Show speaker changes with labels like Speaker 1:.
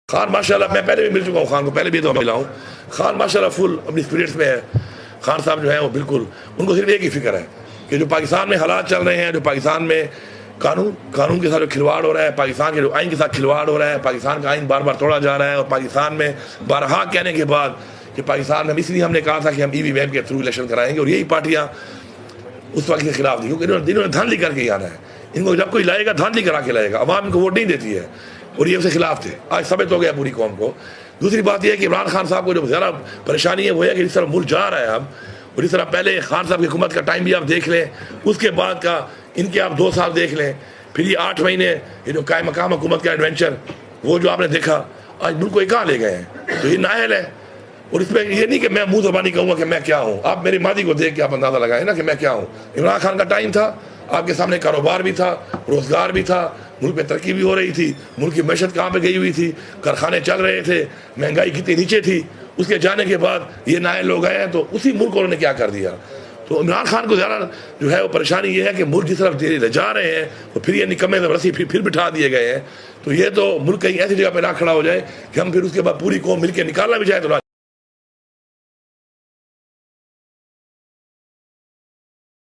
Speaker 1: खान माशाल्लाह, मैं पहले भी मिल चुका हूँ खान को, पहले भी तो मिला हूँ। खान माशाल्लाह फुल अपनी स्पिरिट्स में है। खान साहब जो है वो बिल्कुल, उनको सिर्फ एक ही फिक्र है कि जो पाकिस्तान में हालात चल रहे हैं, जो पाकिस्तान में कानून के साथ जो खिलवाड़ हो रहा है, पाकिस्तान के जो आइन के साथ खिलवाड़ हो रहा है, पाकिस्तान का आइन बार बार तोड़ा जा रहा है, और पाकिस्तान में बारहा कहने के बाद कि पाकिस्तान में, इसलिए हमने कहा था कि हम EVM के थ्रू इलेक्शन कराएंगे, और यही पार्टियाँ उस वक्त के खिलाफ थी, क्योंकि इन्होंने धांधली करके ही आना है। इनको जब कोई लाएगा धांधली करा के लाएगा, अवाम इनको वोट नहीं देती है, और ये उसके खिलाफ थे। आज साबित हो गया पूरी कौम को। दूसरी बात यह है कि इमरान खान साहब को जो ज़्यादा परेशानी है वो है कि जिस तरह मुल्क जा रहा है अब, और इस तरह पहले खान साहब की हुकूमत का टाइम भी आप देख लें, उसके बाद का इनके आप 2 साल देख लें, फिर ये 8 महीने ये जो कायम मकाम हुकूमत का एडवेंचर, वो जो आपने देखा, आज मुल्क को कहाँ ले गए हैं। तो ये नाअहल है। और इसमें ये नहीं कि मैं मुंह ज़बानी कहूँगा कि मैं क्या हूँ। आप मेरी मादी को देख के आप अंदाज़ा लगाए ना कि मैं क्या हूँ। इमरान खान का टाइम था, आपके सामने कारोबार भी था, रोज़गार भी था, मुल्क में तरक्की भी हो रही थी, मुल्क की मैशत कहाँ पे गई हुई थी, कारखाने चल रहे थे, महंगाई कितनी नीचे थी। उसके जाने के बाद ये नए लोग आए हैं, तो उसी मुल्क को उन्होंने क्या कर दिया। तो इमरान खान को ज़्यादा जो है वो परेशानी ये है कि मुल्क जिस तरफ धीरे जा रहे हैं, तो फिर ये निकम्मे रस्सी फिर बिठा दिए गए हैं। तो ये तो मुल्क कहीं ऐसी जगह पर ना खड़ा हो जाए कि हम फिर उसके बाद पूरी कौम मिल के निकालना भी चाहे तो